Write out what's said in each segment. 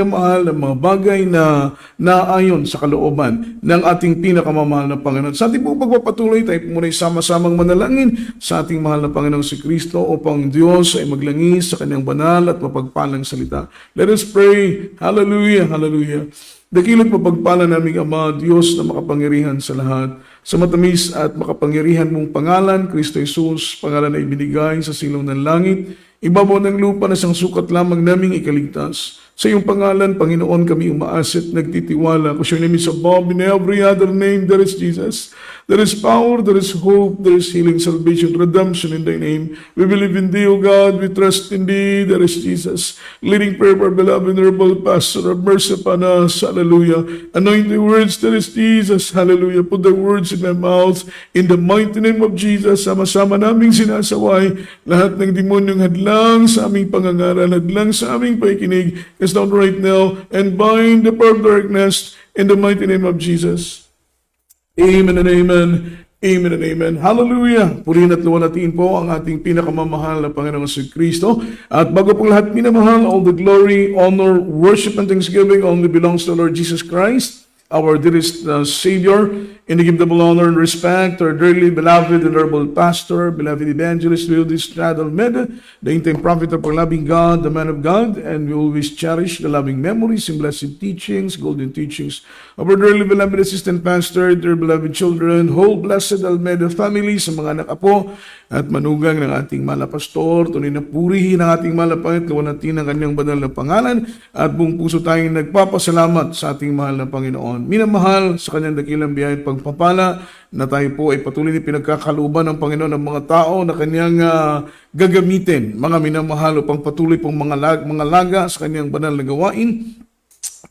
mahal ng mga bagay na naayon sa kalooban ng ating pinakamamahal na Panginoon. Sa ating pong pagpapatuloy, tayo po muna sama-samang manalangin sa ating mahal na Panginoong si Kristo upang Diyos ay maglangis sa kanyang banal at mapagpalang salita. Let us pray. Hallelujah, hallelujah. Dakilat mapagpala naming Ama, Diyos na makapangyarihan sa lahat. Sa matamis at makapangyarihan mong pangalan, Kristo Jesus, pangalan na ibinigay sa silong ng langit, ibabaw ng lupa na sangsukat lamang naming ikaligtas. Sa iyong pangalan, Panginoon, kami umaasit, nagtitiwala. Because your name is above in every other name, there is Jesus. There is power, there is hope, there is healing, salvation, redemption in thy name. We believe in thee, O God. We trust in thee, there is Jesus. Leading prayer for our beloved and honorable pastor, have mercy upon us. Hallelujah. Anoint the words, there is Jesus. Hallelujah. Put the words in my mouth. In the mighty name of Jesus, sama-sama naming sinasaway lahat ng demonyong hadlang sa aming pangangaral, hadlang sa aming paikinig, is down right now, and bind the power of darkness in the mighty name of Jesus. Amen and amen. Amen and amen. Hallelujah. Purihin at luwalhatiin po ang ating pinakamamahal na Panginoong si Kristo. At bago pong lahat minamahal, all the glory, honor, worship, and thanksgiving only belongs to Lord Jesus Christ, our dearest Savior. And to give double honor and respect to our dearly beloved and honorable pastor, beloved evangelist, Wildy Estrada Almeida, the interim prophet of our loving God, the man of God, and we always cherish the loving memories and blessed teachings, golden teachings of our dearly beloved assistant pastor, dear beloved children, whole blessed Almeida family, sa mga anak apo at manugang ng ating mahal na pastor, tunay na purihin ang ating mahal na Panginoon, luwalhatiin ang kanyang banal na pangalan, at buong puso tayong nagpapasalamat sa ating mahal na Panginoon. Minamahal sa kanyang dakilang biyaya at pagpapala na tayo po ay patuloy na pinagkakalooban ng Panginoon ng mga tao na kanyang gagamitin, mga minamahal, upang patuloy pong mga laga sa kanyang banal na gawain.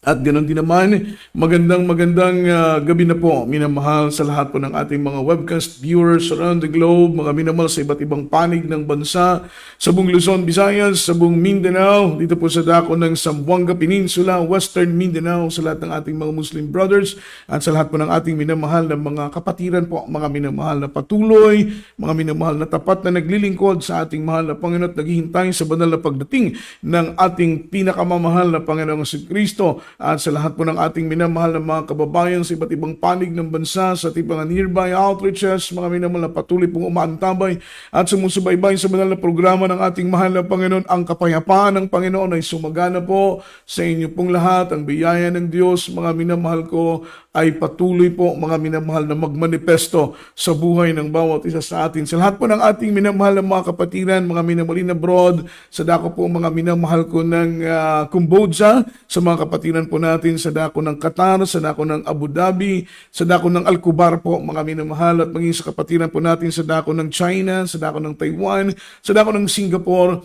At ganoon din naman, magandang gabi na po, minamahal sa lahat po ng ating mga webcast viewers around the globe, mga minamahal sa iba't ibang panig ng bansa, sa buong Luzon, Visayas, sa buong Mindanao, dito po sa dako ng Zamboanga Peninsula, Western Mindanao, sa lahat ng ating mga Muslim brothers, at sa lahat po ng ating minamahal na mga kapatiran po, mga minamahal na patuloy, mga minamahal na tapat na naglilingkod sa ating mahal na Panginoon at naghihintay sa banal na pagdating ng ating pinakamamahal na Panginoong si Kristo. At sa lahat po ng ating minamahal na mga kababayan sa iba't ibang panig ng bansa, sa ating mga nearby outreaches, mga minamahal na patuloy pong umaantabay at sumusubaybay sa banal na programa ng ating mahal na Panginoon. Ang kapayapaan ng Panginoon ay sumagana po sa inyo pong lahat. Ang biyaya ng Diyos, mga minamahal ko, ay patuloy po, mga minamahal, na magmanifesto sa buhay ng bawat isa sa atin. Sa lahat po ng ating minamahal na mga kapatiran, mga minamahal abroad, sa dako po mga minamahal ko ng Cambodia, sa mga kapatiran po natin sa dako ng Qatar, sa dako ng Abu Dhabi, sa dako ng Al-Kubar po, mga minamahal, at maging sa kapatiran po natin sa dako ng China, sa dako ng Taiwan, sa dako ng Singapore,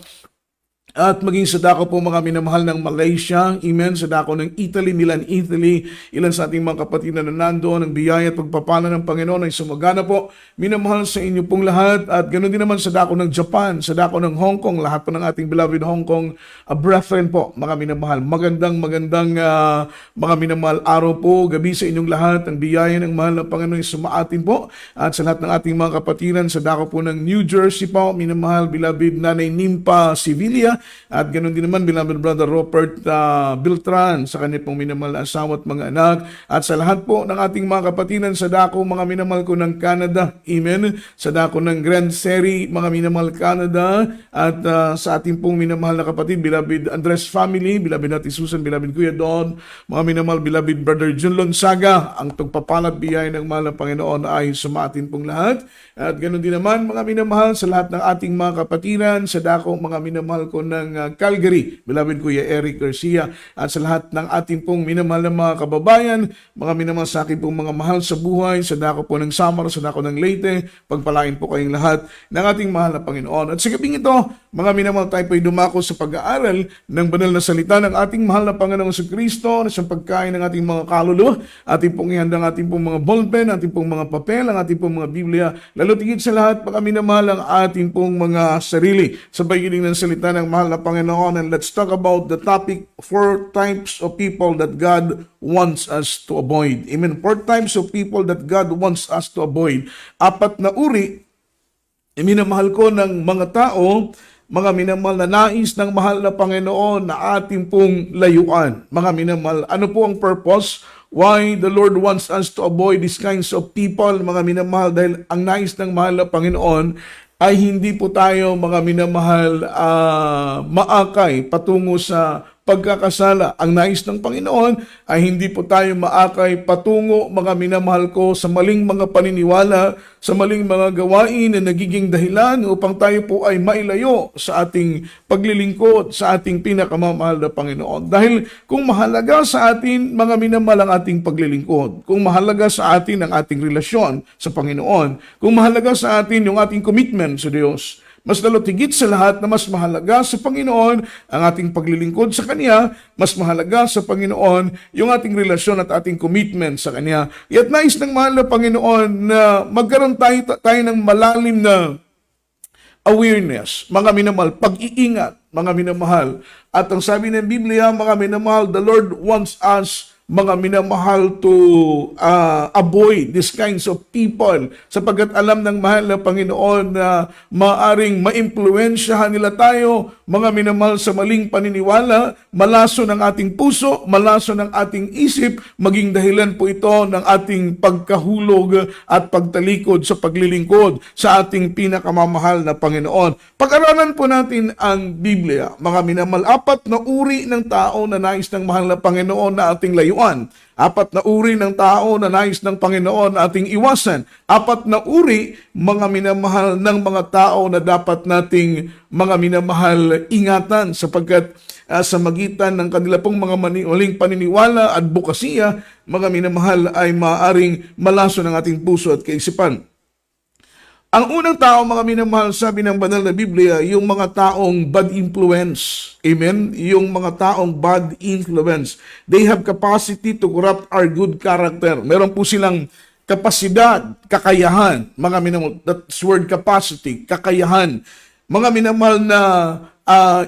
at maging sa dako po mga minamahal ng Malaysia, amen, sa dako ng Italy, Milan, Italy, ilan sa ating mga kapatid na nandoon, ang biyaya at pagpapala ng Panginoon ay sumagana po, minamahal sa inyo pong lahat. At ganoon din naman sa dako ng Japan, sa dako ng Hong Kong, lahat po ng ating beloved Hong Kong brethren po, mga minamahal. Magandang mga minamahal araw po, gabi sa inyong lahat. Ang biyaya ng mahal na Panginoon ay sumaatin po. At sa lahat ng ating mga kapatiran, sa dako po ng New Jersey po, minamahal, beloved Nanay Nimpa Sevilla. At ganoon din naman, beloved brother Robert Beltran, sa kanya pong minamahal na asawa at mga anak. At sa lahat po ng ating mga kapatiran sa dako, mga minamahal ko ng Canada, amen, sa dako ng Grand Seri, mga minamahal Canada. At sa ating pong minamahal na kapatid, beloved Andres family, beloved Ate Susan, beloved Kuya Don, mga minamahal, beloved brother Jun Lonsaga, ang tugpapalat biyaya ng mahal na Panginoon ay sumaatin pong lahat. At ganoon din naman, mga minamahal, sa lahat ng ating mga kapatiran sa dako, mga minamahal ko ng Calgary, beloved Kuya Eric Garcia, at sa lahat ng ating pong minamahal na mga kababayan, mga minamahal sa akin pong mga mahal sa buhay, sa dako po ng Samar, sa dako ng Leyte, pagpalain po kayong lahat ng ating mahal na Panginoon. At sa gabing ito, mga minamahal, tayo po'y dumako sa pag-aaral ng banal na salita ng ating mahal na Panginoong si Kristo, na siyang pagkain ng ating mga kaluluwa, ating pong ihanda ng ating pong mga ballpen, ating pong mga papel, ang ating pong mga Biblia, lalo tigit sa lahat, mga minamahal, ang ating pong mga sarili sa pagiling ng salita ng mahal na Panginoon. And let's talk about the topic, 4 types of people that God wants us to avoid. Amen. 4 types of people that God wants us to avoid. 4 na uri, minamahal ko, ng mga tao mga minamahal, na nais ng mahal na Panginoon na ating pong layuan. Mga minamahal, ano po ang purpose? Why the Lord wants us to avoid these kinds of people, mga minamahal? Dahil ang nais ng mahal na Panginoon ay hindi po tayo, mga minamahal, maakay patungo sa pagkakasala. Ang nais ng Panginoon ay hindi po tayo maakay patungo, mga minamahal ko, sa maling mga paniniwala, sa maling mga gawain na nagiging dahilan upang tayo po ay mailayo sa ating paglilingkod sa ating pinakamamahal na Panginoon. Dahil kung mahalaga sa atin, mga minamahal, ang ating paglilingkod, kung mahalaga sa atin ang ating relasyon sa Panginoon, kung mahalaga sa atin yung ating commitment sa Diyos, mas lalo't higit sa lahat na mas mahalaga sa Panginoon ang ating paglilingkod sa Kanya, mas mahalaga sa Panginoon yung ating relasyon at ating commitment sa Kanya. At nais ng mahal na Panginoon na magkaroon tayo ng malalim na awareness, mga minamahal, pag-iingat, mga minamahal. At ang sabi ng Biblia, mga minamahal, the Lord wants us, mga minamahal, to avoid these kinds of people, sapagkat alam ng mahal na Panginoon na maaring maimpluwensyahan nila tayo, mga minamahal, sa maling paniniwala, malaso ng ating puso, malaso ng ating isip, maging dahilan po ito ng ating pagkahulog at pagtalikod sa paglilingkod sa ating pinakamamahal na Panginoon. Pag-aralan po natin ang Biblia, mga minamahal, apat na uri ng tao na nais ng mahal na Panginoon na ating layuan. Apat na uri ng tao na nais ng Panginoon na ating iwasan. Apat na uri, mga minamahal, ng mga tao na dapat nating, mga minamahal, ingatan, sapagkat sa magitan ng kanila pong mga maling paniniwala at bukasiya, mga minamahal, ay maaaring malaso ng ating puso at kaisipan. Ang unang tao, mga minamahal, sabi ng banal na Biblia, yung mga taong bad influence. Amen? Yung mga taong bad influence. They have capacity to corrupt our good character. Meron po silang kapasidad, kakayahan. Mga minamahal, that's word capacity, kakayahan. Mga minamahal, na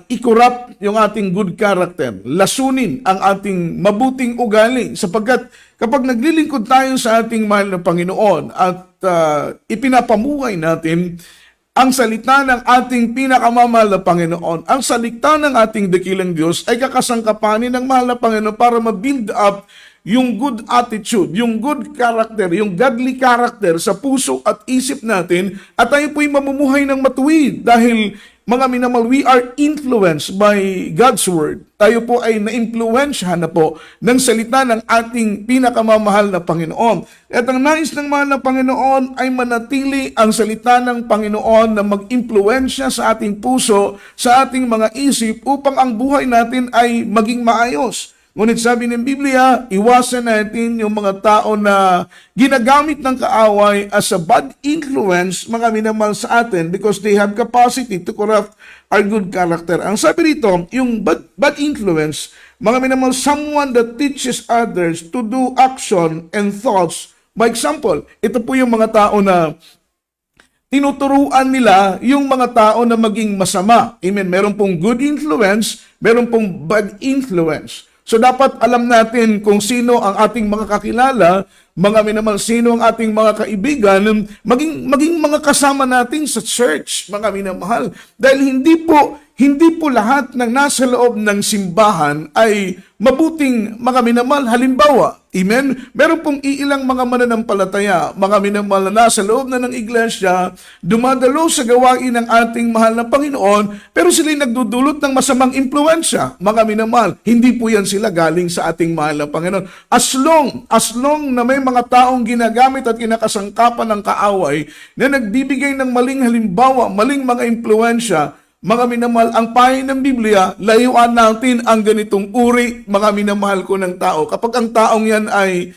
i-corrupt yung ating good character, lasunin ang ating mabuting ugali, sapagkat kapag naglilingkod tayo sa ating mahal na Panginoon at ipinapamuhay natin ang salita ng ating pinakamamahal na Panginoon, ang salita ng ating dakilang Diyos ay kakasangkapanin ng mahal na Panginoon para ma-build up yung good attitude, yung good character, yung godly character sa puso at isip natin, at tayo po'y mamumuhay ng matuwid dahil, mga minamahal, we are influenced by God's Word. Tayo po ay na-influensyahan na po ng salita ng ating pinakamamahal na Panginoon. At ang nais ng mahal na Panginoon ay manatili ang salita ng Panginoon na mag-impluensya sa ating puso, sa ating mga isip, upang ang buhay natin ay maging maayos. Ngunit sabi ng Biblia, iwasan natin yung mga tao na ginagamit ng kaaway as a bad influence, mga minamahal, sa atin, because they have capacity to corrupt our good character. Ang sabi rito, yung bad influence, mga minamahal, someone that teaches others to do action and thoughts by example. Ito po yung mga tao na tinuturuan nila yung mga tao na maging masama. Amen. Meron pong good influence, meron pong bad influence. So dapat alam natin kung sino ang ating mga kakilala, mga minamahal, sino ang ating mga kaibigan, maging mga kasama natin sa church, mga minamahal. Dahil hindi po lahat ng nasa loob ng simbahan ay mabuting, mga minamahal. Halimbawa, amen? Meron pong iilang mga mananampalataya, mga minamahal, na nasa loob na ng iglesia, dumadalo sa gawain ng ating mahal na Panginoon, pero sila'y nagdudulot ng masamang impluensya, mga minamahal. Hindi po yan sila galing sa ating mahal na Panginoon. As long na may mga taong ginagamit at kinakasangkapan ng kaaway na nagbibigay ng maling halimbawa, maling mga impluensya, mga minamahal, ang payo ng Biblia, layuan natin ang ganitong uri, mga minamahal ko, ng tao. Kapag ang taong yan ay,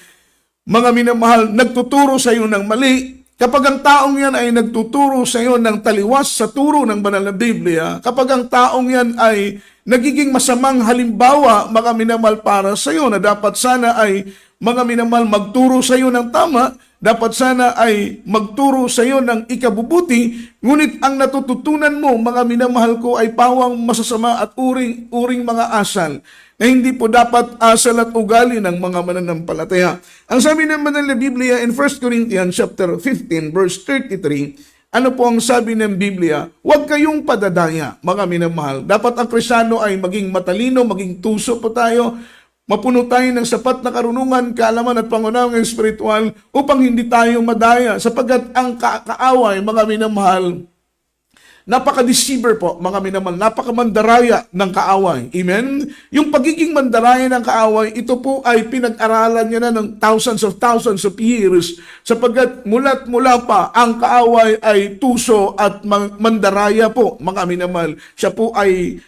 mga minamahal, nagtuturo sa iyo ng mali, kapag ang taong yan ay nagtuturo sa iyo ng taliwas sa turo ng banal na Biblia, kapag ang taong yan ay nagiging masamang halimbawa, mga minamahal, para sa iyo, na dapat sana ay, mga minamahal, magturo sa iyo ng tama, dapat sana ay magturo sa iyo ng ikabubuti, ngunit ang natututunan mo, mga minamahal ko, ay pawang masasama at uring mga asal, na hindi po dapat asal at ugali ng mga mananampalataya. Ang sabi ng banal na Biblia in 1 Corinthians chapter 15, verse 33, ano po ang sabi ng Biblia? Huwag kayong padadaya, mga minamahal. Dapat ang Kristiyano ay maging matalino, maging tuso po tayo, mapuno tayo ng sapat na karunungan, kaalaman at pangunahing espiritual upang hindi tayo madaya. Sapagkat ang kaaway, mga minamahal, napaka-deceiver po, mga minamahal, napaka-mandaraya ng kaaway. Amen? Yung pagiging mandaraya ng kaaway, ito po ay pinag-aralan niya na ng thousands of years, sapagkat mula't mula pa, ang kaaway ay tuso at mandaraya po, mga minamahal. Siya po ay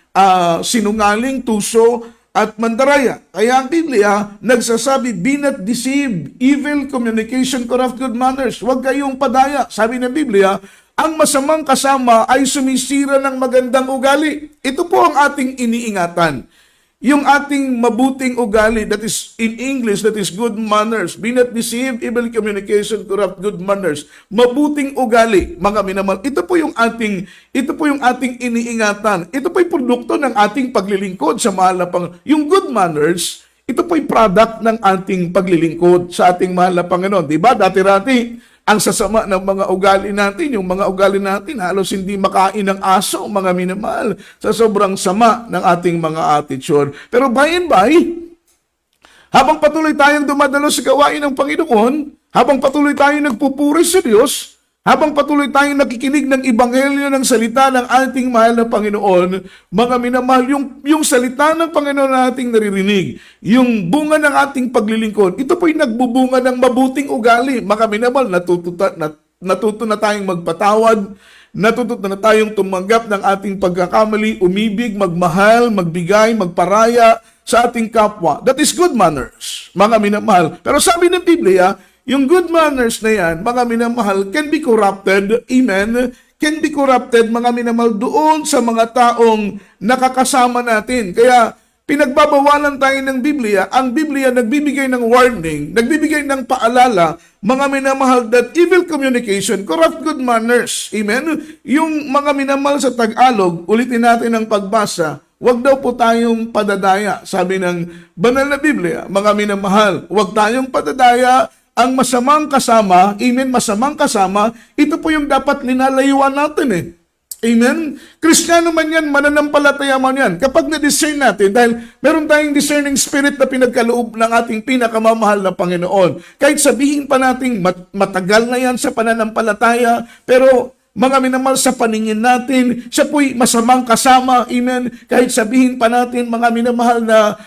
sinungaling, tuso, at mandaraya. Kaya ang Biblia nagsasabi, be not deceived, evil communication corrupt good manners. Huwag kayong padaya. Sabi ng Biblia, ang masamang kasama ay sumisira ng magandang ugali. Ito po ang ating iniingatan. Yung ating mabuting ugali, that is in English, that is good manners. Be not deceived, evil communication corrupt good manners. Mabuting ugali, mga minamahal. Ito po yung ating iniingatan. Ito po yung produkto ng ating paglilingkod sa mahal na Panginoon. Yung good manners, ito po yung product ng ating paglilingkod sa ating mahal na Panginoon. Diba? Dati-rati, ang sasama ng mga ugali natin, yung mga ugali natin, halos hindi makain ng aso, mga minamahal, sa sobrang sama ng ating mga attitude. Pero by and by, habang patuloy tayong dumadalo sa gawain ng Panginoon, habang patuloy tayong nagpupuri sa Diyos, habang patuloy tayong nakikinig ng Ebanghelyo ng salita ng ating mahal na Panginoon, mga minamahal, yung salita ng Panginoon na ating naririnig, yung bunga ng ating paglilingkod, ito po'y nagbubunga ng mabuting ugali. Mga minamahal, natuto na tayong magpatawad, natuto na tayong tumanggap ng ating pagkakamali, umibig, magmahal, magbigay, magparaya sa ating kapwa. That is good manners, mga minamahal. Pero sabi ng Biblia, yung good manners na yan, mga minamahal, can be corrupted, amen, can be corrupted, mga minamahal, doon sa mga taong nakakasama natin. Kaya, pinagbabawalan tayo ng Biblia, ang Biblia nagbibigay ng warning, nagbibigay ng paalala, mga minamahal, that evil communication, corrupt good manners, amen. Yung mga minamahal sa Tagalog, ulitin natin ang pagbasa, huwag daw po tayong padadaya, sabi ng banal na Biblia, mga minamahal, huwag tayong padadaya. Ang masamang kasama, amen, masamang kasama, ito po yung dapat linalayuan natin eh. Amen? Kristiyano man yan, mananampalataya man yan. Kapag na-discern natin, dahil meron tayong discerning spirit na pinagkaloob ng ating pinakamamahal na Panginoon. Kahit sabihin pa natin, matagal na yan sa pananampalataya, pero mga minamahal, sa paningin natin, siya po'y masamang kasama, amen. Kahit sabihin pa natin, mga minamahal, na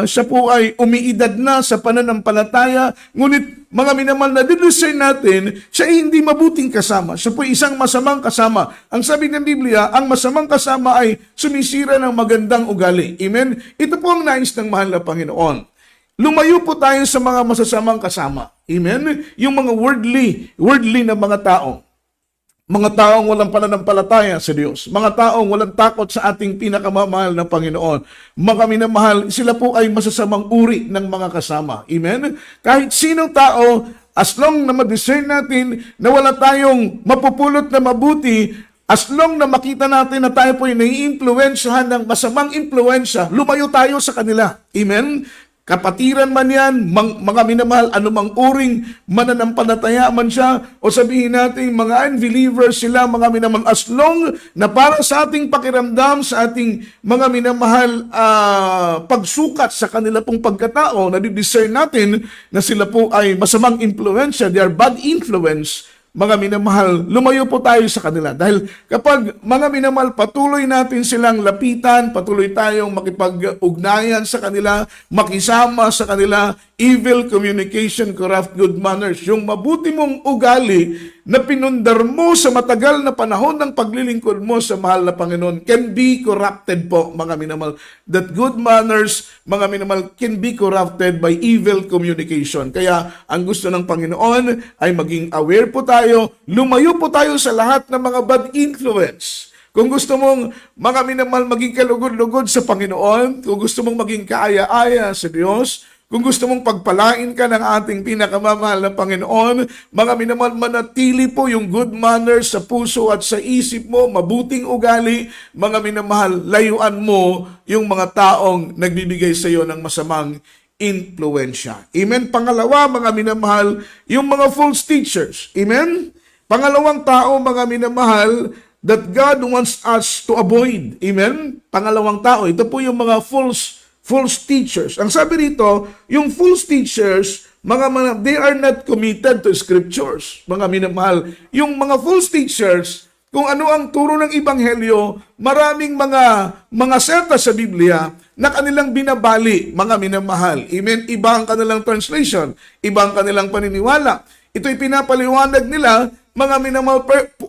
siya po ay umiidad na sa pananampalataya, ngunit mga minamahal, na discern natin, siya ay hindi mabuting kasama. Siya po'y isang masamang kasama. Ang sabi ng Biblia, ang masamang kasama ay sumisira ng magandang ugali. Amen? Ito po ang nais ng mahal na Panginoon. Lumayo po tayo sa mga masasamang kasama. Amen? Yung mga worldly na mga tao. Mga taong walang pananampalataya sa Diyos. Mga taong walang takot sa ating pinakamamahal na Panginoon. Mga minamahal, sila po ay masasamang uri ng mga kasama. Amen? Kahit sinong tao, as long na ma-discern natin na wala tayong mapupulot na mabuti, as long na makita natin na tayo po ay nai-influensyahan ng masamang influensya, lumayo tayo sa kanila. Amen? Kapatiran man yan, mga minamahal, anumang uring mananampalataya man siya, o sabihin natin, mga unbelievers sila, mga minamahal, as long na para sa ating pakiramdam, sa ating mga minamahal pagsukat sa kanila pong pagkatao, na-discern natin na sila po ay masamang influensya, they are bad influence, mga minamahal, lumayo po tayo sa kanila. Dahil kapag mga minamahal, patuloy natin silang lapitan, patuloy tayong makipag-ugnayan sa kanila, makisama sa kanila, evil communication, corrupt good manners. Yung mabuti mong ugali na pinundar mo sa matagal na panahon ng paglilingkod mo sa mahal na Panginoon can be corrupted po, mga minamahal. That good manners, mga minamahal, can be corrupted by evil communication. Kaya ang gusto ng Panginoon ay maging aware po tayo, lumayo po tayo sa lahat ng mga bad influence. Kung gusto mong, mga minamahal, maging kalugod-lugod sa Panginoon, kung gusto mong maging kaaya-aya sa Diyos, kung gusto mong pagpalain ka ng ating pinakamamahal na Panginoon, mga minamahal, manatili po yung good manners sa puso at sa isip mo, mabuting ugali, mga minamahal, layuan mo yung mga taong nagbibigay sa iyo ng masamang influensya. Amen? Pangalawa, mga minamahal, yung mga false teachers. Amen? Pangalawang tao, mga minamahal, that God wants us to avoid. Amen? Pangalawang tao, ito po yung mga false teachers. Ang sabi rito, yung false teachers, they are not committed to scriptures. Mga minamahal, yung mga false teachers, kung ano ang turo ng Ebanghelyo, maraming mga serta sa Biblia na kanilang binabali, mga minamahal. Amen? Iba ang kanilang translation, iba ang kanilang paniniwala. Ito'y pinapaliwanag nila, mga minamahal,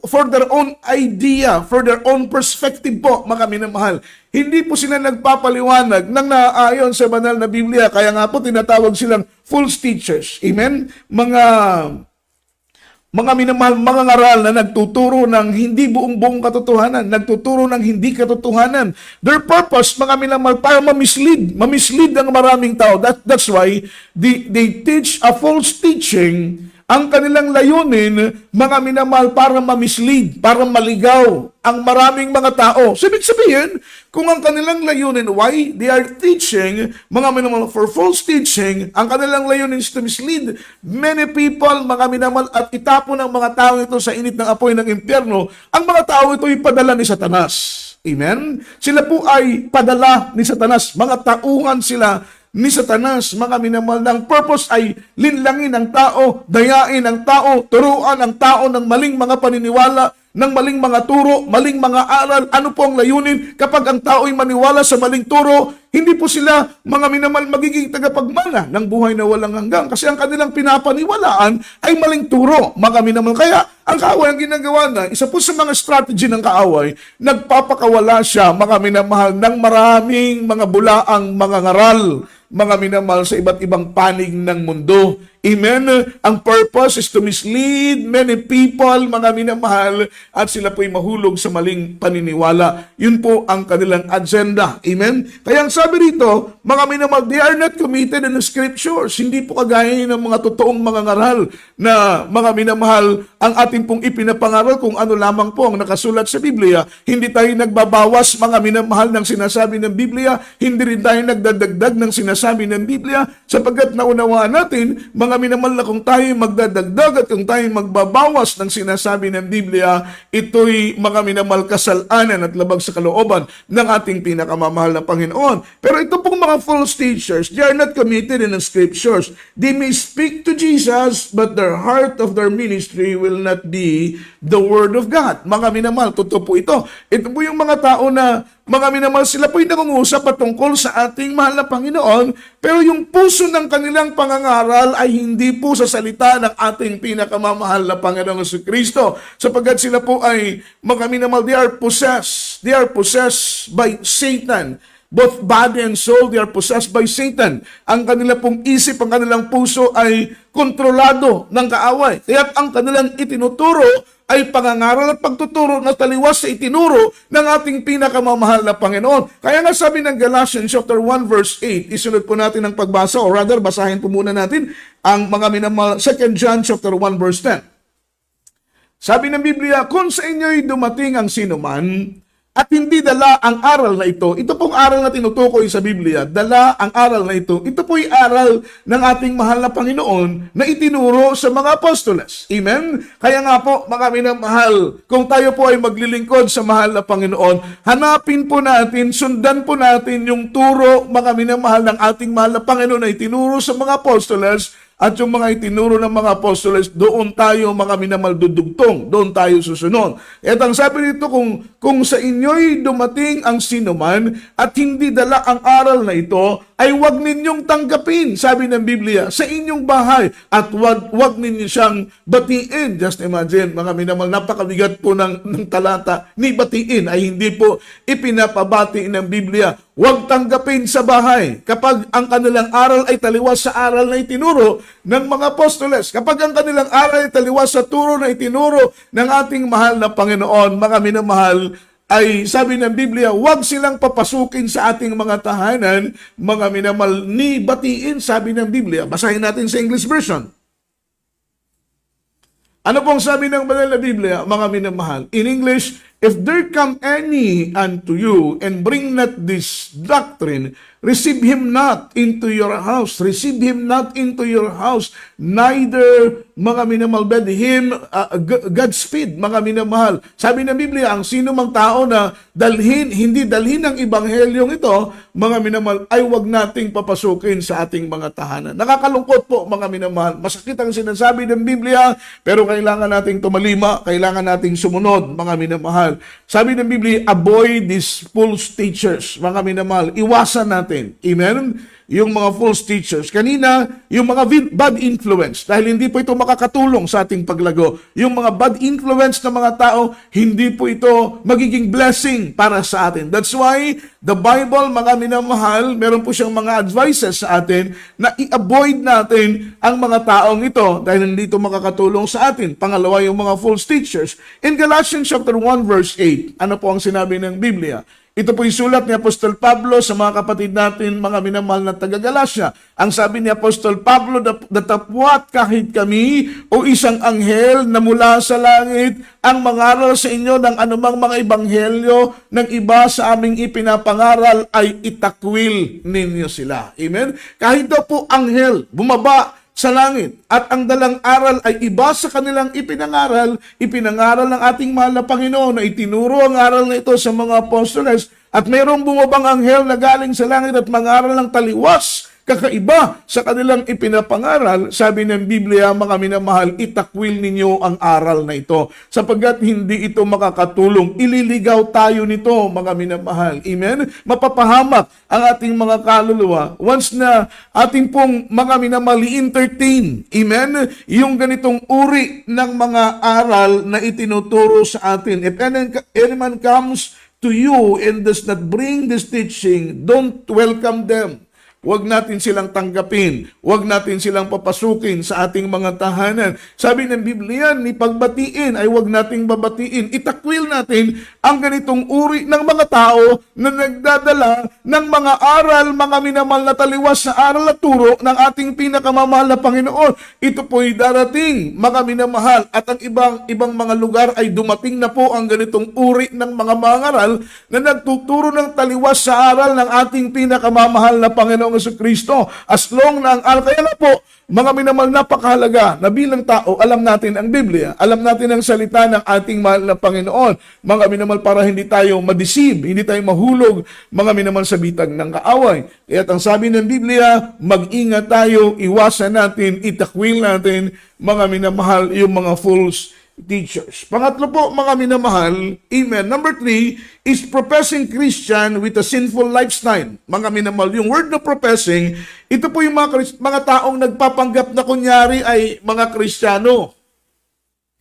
for their own idea, for their own perspective po, mga minamahal. Hindi po sila nagpapaliwanag ng naaayon sa banal na Biblia, kaya nga po tinatawag silang false teachers. Amen? Mga minamahal, mga ngaral na nagtuturo ng hindi buong katotohanan, nagtuturo ng hindi katotohanan. Their purpose, mga minamahal, para mamislead ang maraming tao. That's why they teach a false teaching. Ang kanilang layunin, mga minamahal, para mamislead, para maligaw ang maraming mga tao. So, ibig sabihin, kung ang kanilang layunin, why they are teaching, mga minamahal, for false teaching, ang kanilang layunin is to mislead many people, mga minamahal, at itapon ang mga tao ito sa init ng apoy ng impyerno, ang mga tao ito ay padala ni Satanas. Amen? Sila po ay padala ni Satanas. Mga tauhan sila ni Satanas, mga minamahal, ng purpose ay linlangin ang tao, dayain ang tao, turuan ang tao ng maling mga paniniwala, ng maling mga turo, maling mga aral. Ano po ang layunin? Kapag ang tao ay maniwala sa maling turo, hindi po sila, mga minamahal, magiging tagapagmana ng buhay na walang hanggan. Kasi ang kanilang pinapaniwalaan ay maling turo, mga minamahal. Kaya ang kaaway ang ginagawa na, isa po sa mga strategy ng kaaway, nagpapakawala siya, mga minamahal, ng maraming mga bulaang mga ngaral, mga minamahal, sa iba't ibang panig ng mundo. Amen? Ang purpose is to mislead many people, mga minamahal, at sila po'y mahulog sa maling paniniwala. Yun po ang kanilang agenda. Amen? Kaya ang sabi rito, mga minamahal, they are not committed in the scriptures. Hindi po kagaya ng mga totoong mga ngaral na, mga minamahal, ang ating pong ipinapangaral kung ano lamang po ang nakasulat sa Biblia. Hindi tayo nagbabawas, mga minamahal, ng sinasabi ng Biblia. Hindi rin tayo nagdadagdag ng sinasabi ng Biblia, sapagkat naunawaan natin, mga minamahal, na kung tayo magdadagdag at kung tayo magbabawas ng sinasabi ng Biblia, ito'y, mga minamahal, kasalanan at labag sa kalooban ng ating pinakamamahal na Panginoon. Pero ito pong mga false teachers, they are not committed in the scriptures. They may speak to Jesus, but their heart of their ministry will not be the Word of God. Mga minamahal, totoo po ito. Ito po yung mga tao na, mga minamahal, sila po'y nangungusap patungkol sa ating mahal na Panginoon, pero yung puso ng kanilang pangangaral ay hindi po sa salita ng ating pinakamamahal na Panginoong Jesucristo. Sapagkat sila po ay, mga minamahal, they are possessed by Satan. Both body and soul, they are possessed by Satan. Ang kanila pong isip, ang kanilang puso ay kontrolado ng kaaway. Kaya ang kanilang itinuturo ay pangangaral at pagtuturo na taliwas sa itinuro ng ating pinakamamahal na Panginoon. Kaya nga sabi ng Galatians chapter 1 verse 8, isunod po natin ang pagbasa, or rather, basahin po muna natin ang mga minamahal, 2 John chapter 1 verse 10. Sabi ng Biblia, kung sa inyo'y dumating ang sinuman, at hindi dala ang aral na ito pong aral na tinutukoy sa Biblia, dala ang aral na ito po'y aral ng ating mahal na Panginoon na itinuro sa mga apostoles. Amen? Kaya nga po, mga minamahal, kung tayo po ay maglilingkod sa mahal na Panginoon, hanapin po natin, sundan po natin yung turo, mga minamahal, ng ating mahal na Panginoon na itinuro sa mga apostoles. At yung mga itinuro ng mga apostoles, doon tayo, mga minamahal, dudugtong, doon tayo susunod. At ang sabi nito, kung sa inyo'y dumating ang sinuman at hindi dala ang aral na ito, ay wag ninyong tanggapin, sabi ng Biblia, sa inyong bahay, at wag ninyo siyang batiin. Just imagine, mga minamahal, napakabigat po ng talata, ni batiin ay hindi po ipinapabati ng Biblia. Huwag tanggapin sa bahay kapag ang kanilang aral ay taliwas sa aral na itinuro ng mga apostoles. Kapag ang kanilang aral ay taliwas sa turo na itinuro ng ating mahal na Panginoon, mga minamahal, ay sabi ng Biblia, huwag silang papasukin sa ating mga tahanan, mga minamahal, ni batiin, sabi ng Biblia. Basahin natin sa English version. Ano pong sabi ng banal na Biblia, mga minamahal? In English, if there come any unto you, and bring not this doctrine, receive him not into your house. Receive him not into your house. Neither, mga minamahal, bid him Godspeed, mga minamahal. Sabi ng Biblia, ang sino mang tao na hindi dalhin ang ibanghelyong ito, mga minamahal, ay wag nating papasukin sa ating mga tahanan. Nakakalungkot po, mga minamahal. Masakit ang sinasabi ng Biblia, pero kailangan nating tumalima, kailangan nating sumunod, mga minamahal. Sabi ng Biblia, avoid these false teachers, mga minamahal. Iwasan natin. Amen? Yung mga false teachers. Kanina, yung mga bad influence, dahil hindi po ito makakatulong sa ating paglago. Yung mga bad influence na mga tao, hindi po ito magiging blessing para sa atin. That's why, the Bible, mga minamahal, meron po siyang mga advices sa atin na i-avoid natin ang mga taong ito dahil hindi ito makakatulong sa atin. Pangalawa, yung mga false teachers. In Galatians chapter 1 verse 8, ano po ang sinabi ng Biblia? Ito po yung sulat ni Apostol Pablo sa mga kapatid natin, mga minamahal na taga-Galasya. Ang sabi ni Apostol Pablo, datapwat kahit kami o isang anghel na mula sa langit ang mangaral sa inyo ng anumang mga ebanghelyo ng iba sa aming ipinapangaral ay itakwil ninyo sila. Amen? Kahit daw po anghel, bumaba sa langit at ang dalang aral ay iba sa kanilang ipinangaral ng ating mahal na Panginoon na itinuro ang aral na ito sa mga apostoles at mayroong bumabang anghel na galing sa langit at mangaral ng taliwas kakaiba sa kanilang ipinapangaral. Sabi ng Biblia, mga minamahal, itakwil ninyo ang aral na ito sapagkat hindi ito makakatulong. Ililigaw tayo nito, mga minamahal. Amen? Mapapahamak ang ating mga kaluluwa once na ating pong mga minamahal entertain. Amen? Yung ganitong uri ng mga aral na itinuturo sa atin. If any man comes to you and does not bring this teaching, don't welcome them. Huwag natin silang tanggapin. Huwag natin silang papasukin sa ating mga tahanan. Sabi ng Biblia, ni pagbatiin ay huwag nating babatiin. Itakwil natin ang ganitong uri ng mga tao na nagdadala ng mga aral, mga minamahal na taliwas sa aral at turo ng ating pinakamamahal na Panginoon. Ito po'y darating, mga minamahal, at ang ibang mga lugar ay dumating na po ang ganitong uri ng mga mangaral na nagtuturo ng taliwas sa aral ng ating pinakamamahal na Panginoon Kristo. As long na ang aral, kaya na po, mga minamahal, napakahalaga na bilang tao, alam natin ang Biblia, alam natin ang salita ng ating mahal na Panginoon, mga minamahal, para hindi tayo ma-deceive, hindi tayo mahulog, mga minamahal, sa bitag ng kaaway. Kaya ang sabi ng Biblia, mag-ingat tayo, iwasan natin, itakwil natin, mga minamahal, yung mga false teachers. Pangatlo po, mga minamahal, amen. Number 3 is professing Christian with a sinful lifestyle. Mga minamahal, yung word na professing, ito po yung mga taong nagpapanggap na kunyari ay mga Kristiyano.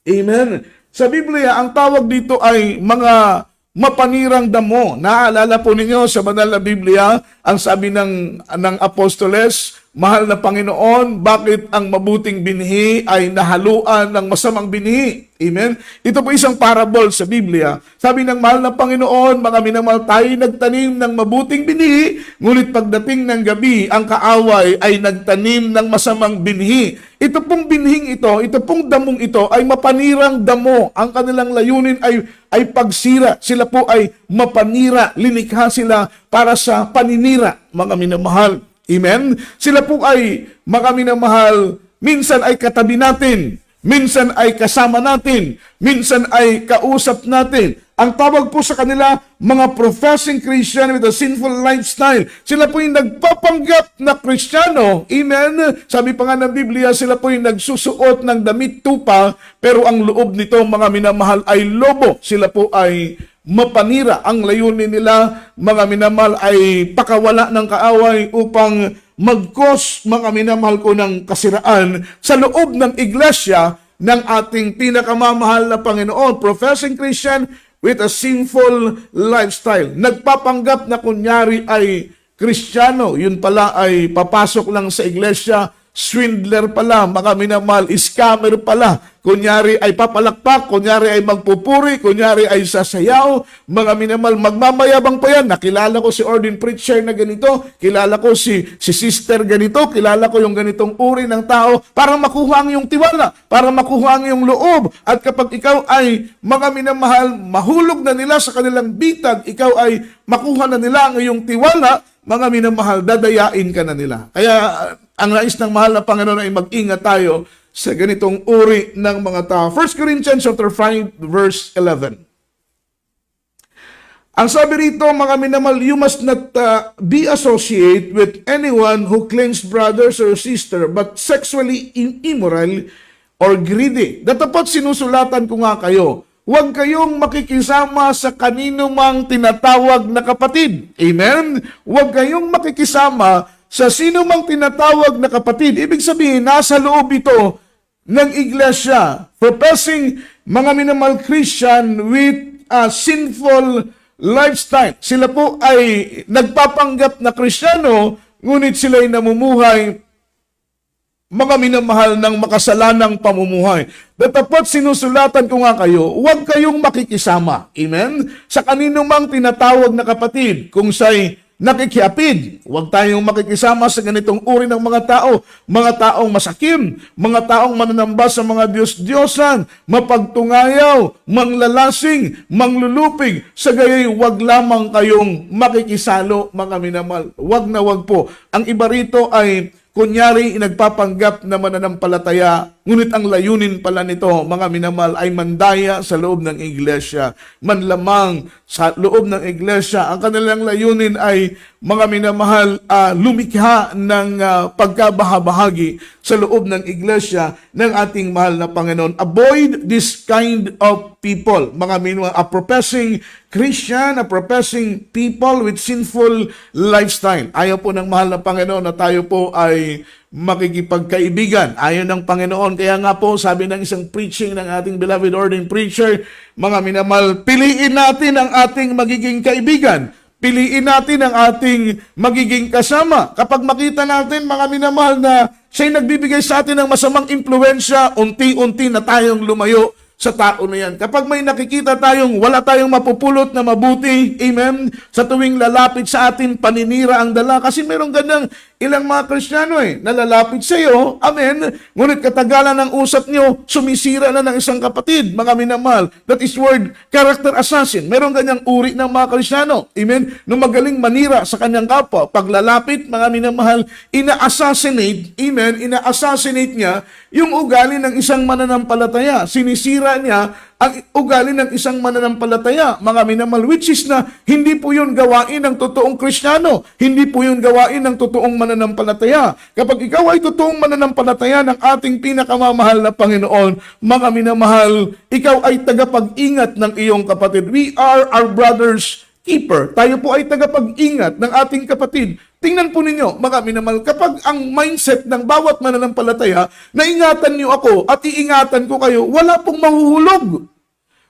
Amen. Sa Biblia, ang tawag dito ay mga mapanirang damo. Naaalala po ninyo sa banal na Biblia, ang sabi ng apostoles, mahal na Panginoon, bakit ang mabuting binhi ay nahaluan ng masamang binhi? Amen? Ito po isang parable sa Biblia. Sabi ng mahal na Panginoon, mga minamahal, tayo nagtanim ng mabuting binhi, ngunit pagdating ng gabi, ang kaaway ay nagtanim ng masamang binhi. Ito pong binhing ito pong damong ito ay mapanirang damo. Ang kanilang layunin ay pagsira. Sila po ay mapanira. Linikha sila para sa paninira, mga minamahal. Amen? Sila po ay, mga minamahal, minsan ay katabi natin, minsan ay kasama natin, minsan ay kausap natin. Ang tawag po sa kanila, mga professing Christian with a sinful lifestyle. Sila po yung nagpapanggap na Kristiyano. Amen? Sabi pa nga ng Biblia, sila po yung nagsusuot ng damit tupa, pero ang loob nito, mga minamahal, ay lobo. Sila po ay mapanira. Ang layunin nila, mga minamahal, ay pakawala ng kaaway upang mag-cause, mga minamahal ko, ng kasiraan sa loob ng iglesia ng ating pinakamamahal na Panginoon. Professing Christian with a sinful lifestyle. Nagpapanggap na kunyari ay Kristiyano, yun pala ay papasok lang sa iglesia swindler pala, mga minamahal, scammer pala. Kunyari ay papalakpak, kunyari ay magpupuri, kunyari ay sasayaw, mga minamahal, magmamayabang pa yan. Nakilala ko si ordained preacher na ganito, kilala ko si sister ganito, kilala ko yung ganitong uri ng tao para makuha ang iyong tiwala, para makuha ang iyong loob. At kapag ikaw ay, mga minamahal, mahulog na nila sa kanilang bitag, ikaw ay makuha na nila ang iyong tiwala, mga minamahal, dadayain ka na nila. Kaya ang nais ng mahal na Panginoon ay mag-ingat tayo sa ganitong uri ng mga tao. 1 Corinthians chapter 5 verse 11. Ang sabi rito, mga minamahal, you must not be associate with anyone who claims brothers or sister but sexually immoral or greedy. Datapot sinusulatan ko nga kayo, huwag kayong makikisama sa kanino mang tinatawag na kapatid. Amen? Huwag kayong makikisama sa sino mang tinatawag na kapatid. Ibig sabihin, nasa loob ito ng iglesia, professing mga minamahal Christian with a sinful lifestyle. Sila po ay nagpapanggap na Kristiyano, ngunit sila ay namumuhay, mga minamahal, ng makasalanang pamumuhay. Datapot sinusulatan ko nga kayo, huwag kayong makikisama, amen, sa kanino mang tinatawag na kapatid, kung siya'y nakikiapid. Huwag tayong makikisama sa ganitong uri ng mga taong masakim, mga taong mananamba sa mga Diyos-Diyosan, mapagtungayaw, manglalasing, manglulupig. Sa gayoy, huwag lamang kayong makikisalo, mga minamahal. Huwag na huwag po. Ang iba rito ay kunyari, nagpapanggap na mananampalataya, ngunit ang layunin pala nito, mga minamahal, ay mandaya sa loob ng iglesia. Manlamang sa loob ng iglesia. Ang kanilang layunin ay, mga minamahal, lumikha ng pagkabahabahagi sa loob ng iglesia ng ating mahal na Panginoon. Avoid this kind of people. Mga minamahal, a professing Christian, a professing people with sinful lifestyle. Ayaw po ng mahal na Panginoon na tayo po ay makikipagkaibigan. Ayaw ng Panginoon. Kaya nga po, sabi ng isang preaching ng ating beloved ordained preacher, mga minamahal, piliin natin ang ating magiging kaibigan. Piliin natin ang ating magiging kasama. Kapag makita natin, mga minamahal, na siya'y nagbibigay sa atin ng masamang impluensya, unti-unti na tayong lumayo sa tao na yan. Kapag may nakikita tayong wala tayong mapupulot na mabuti, amen, sa tuwing lalapit sa atin, paninira ang dala. Kasi meron ganang ilang mga Kristiyano nalalapit sa iyo, amen, ngunit katagalan ng usap nyo, sumisira na ng isang kapatid, mga minamahal. That is word character assassin. Meron ganyang uri ng mga Kristiyano, amen, nung magaling manira sa kanyang kapwa. Paglalapit, mga minamahal, ina-assassinate, amen, ina-assassinate niya yung ugali ng isang mananampalataya. Sinisira niya ang ugali ng isang mananampalataya, mga minamahal, which is na hindi po yun gawain ng totoong Kristiyano, hindi po yun gawain ng totoong mananampalataya. Kapag ikaw ay totoong mananampalataya ng ating pinakamamahal na Panginoon, mga minamahal, ikaw ay tagapag-ingat ng iyong kapatid. We are our brother's keeper. Tayo po ay tagapag-ingat ng ating kapatid. Tingnan po ninyo, mga minamahal, kapag ang mindset ng bawat mananampalataya na ingatan niyo ako at iingatan ko kayo, wala pong mahuhulog,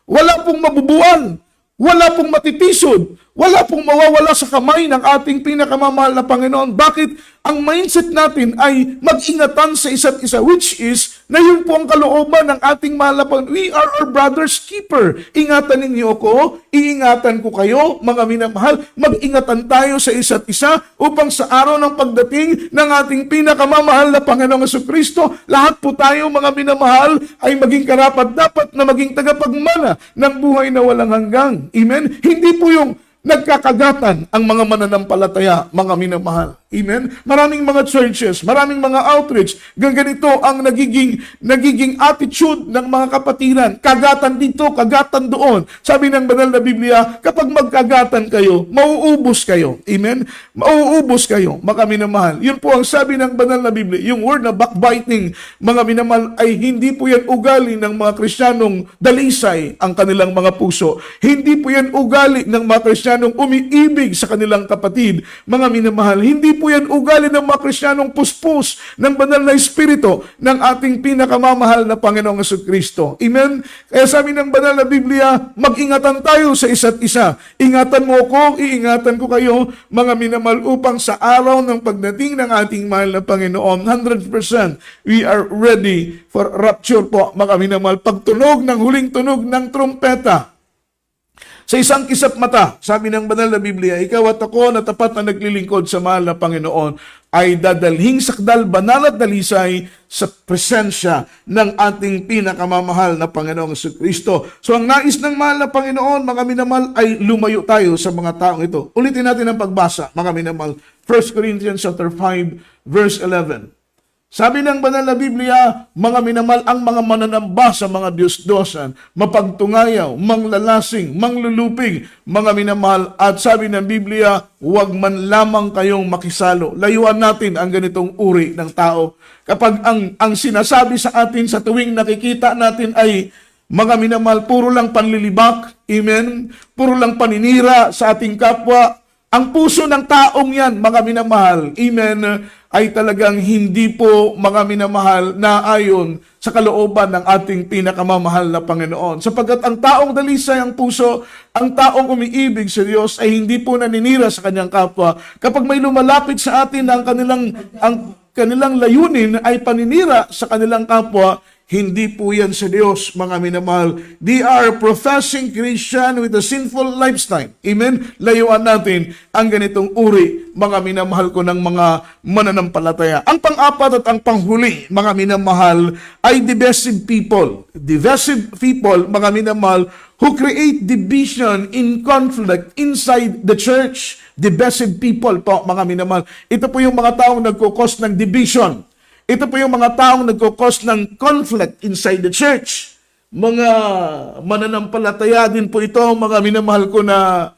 wala pong mabubuan, wala pong matitisod, wala pong mawawala sa kamay ng ating pinakamamahal na Panginoon. Bakit? Ang mindset natin ay mag-ingatan sa isa't isa, which is na yun po ang kalooban ng ating mahal na Panginoon. We are our brother's keeper. Ingatan ninyo ako, iingatan ko kayo, mga minamahal. Mag-ingatan tayo sa isa't isa upang sa araw ng pagdating ng ating pinakamamahal na Panginoong Jesucristo, lahat po tayo, mga minamahal, ay maging karapat-dapat na maging tagapagmana ng buhay na walang hanggang. Amen? Hindi po yung nagkakagatan ang mga mananampalataya, mga minamahal. Amen? Maraming mga churches, maraming mga outreach, ganito ang nagiging attitude ng mga kapatiran. Kagatan dito, kagatan doon. Sabi ng banal na Biblia, kapag magkagatan kayo, mauubos kayo. Amen? Mauubos kayo, mga minamahal. Yun po ang sabi ng banal na Biblia. Yung word na backbiting, mga minamahal, ay hindi po yan ugali ng mga Kristiyanong dalisay ang kanilang mga puso. Hindi po yan ugali ng mga Kristiyanong umiibig sa kanilang kapatid. Mga minamahal, hindi po po yan ugali ng mga Kristiyanong puspos ng banal na Espiritu ng ating pinakamamahal na Panginoong Jesucristo. Amen? Kaya sabi ng banal na Biblia, mag-ingatan tayo sa isa't isa. Ingatan mo ako, iingatan ko kayo, mga minamahal, upang sa araw ng pagdating ng ating mahal na Panginoon, 100% we are ready for rapture po, mga minamahal. Pagtunog ng huling tunog ng trumpeta, sa isang kisap mata, sabi ng banal na Biblia, ikaw at ako na tapat na naglilingkod sa mahal na Panginoon ay dadalhing sakdal, banal at dalisay sa presensya ng ating pinakamamahal na Panginoong Jesucristo. So ang nais ng mahal na Panginoon, mga minamahal, ay lumayo tayo sa mga taong ito. Ulitin natin ang pagbasa, mga minamahal. 1 Corinthians chapter 5, verse 11. Sabi ng banal na Biblia, mga minamahal, ang mga mananamba sa mga Diyos-Diyosan, mapagtungayaw, manglalasing, manglulupig, mga minamahal, at sabi ng Biblia, huwag man lamang kayong makisalo. Layuan natin ang ganitong uri ng tao. Kapag ang sinasabi sa atin sa tuwing nakikita natin ay, mga minamahal, puro lang panlilibak, amen, puro lang paninira sa ating kapwa, ang puso ng taong yan, mga minamahal, amen, ay talagang hindi po, mga minamahal, na ayon sa kalooban ng ating pinakamamahal na Panginoon. Sapagkat ang taong dalisay ang puso, ang taong umiibig sa Diyos ay hindi po naninira sa kanyang kapwa. Kapag may lumalapit sa atin ang kanilang layunin ay paninira sa kanilang kapwa, hindi po yan sa Diyos, mga minamahal. They are professing Christian with a sinful lifestyle. Amen? Layuan natin ang ganitong uri, mga minamahal ko, ng mga mananampalataya. Ang pang-apat at ang panghuli, mga minamahal, ay divisive people. Divisive people, mga minamahal, who create division in conflict inside the church. Divisive people po, mga minamahal. Ito po yung mga taong nagkukos ng division. Ito po yung mga taong nagkukos ng conflict inside the church. Mga mananampalataya din po ito, mga minamahal ko, na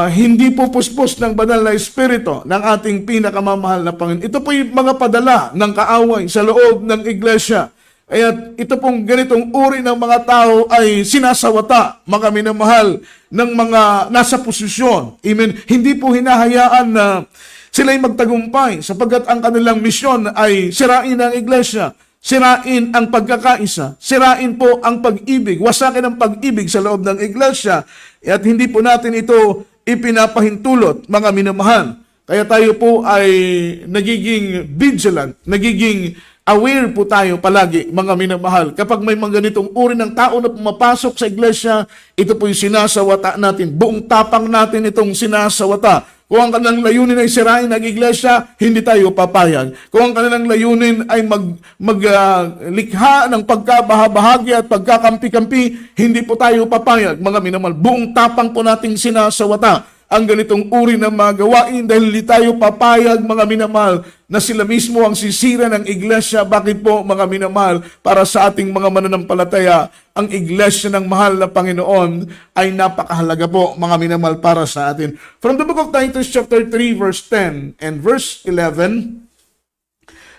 hindi po puspos ng banal na Espiritu ng ating pinakamamahal na Panginoon. Ito po yung mga padala ng kaaway sa loob ng iglesia. At ito pong ganitong uri ng mga tao ay sinasawata, mga minamahal, ng mga nasa posisyon. Amen. Hindi po hinahayaan na sila'y magtagumpay sapagkat ang kanilang misyon ay sirain ang iglesia, sirain ang pagkakaisa, sirain po ang pag-ibig, wasakin ang pag-ibig sa loob ng iglesia, at hindi po natin ito ipinapahintulot, mga minamahal. Kaya tayo po ay nagiging vigilant, nagiging aware po tayo palagi, mga minamahal. Kapag may mga ganitong uri ng tao na pumapasok sa iglesia, ito po yung sinasawata natin. Buong tapang natin itong sinasawata. Kung ang kanilang layunin ay sirain ang iglesia, hindi tayo papayag. Kung ang kanilang layunin ay maglikha ng pagkabahabahagi at pagkakampi-kampi, hindi po tayo papayag, mga minamahal. Buong tapang po nating sinasawata ang ganitong uri ng mga gawain dahil hindi tayo papayag, mga minamahal, na sila mismo ang sisira ng iglesia. Bakit po, mga minamahal? Para sa ating mga mananampalataya, ang iglesia ng mahal na Panginoon ay napakahalaga po, mga minamahal, para sa atin. From the book of Titus chapter 3 verse 10 and verse 11,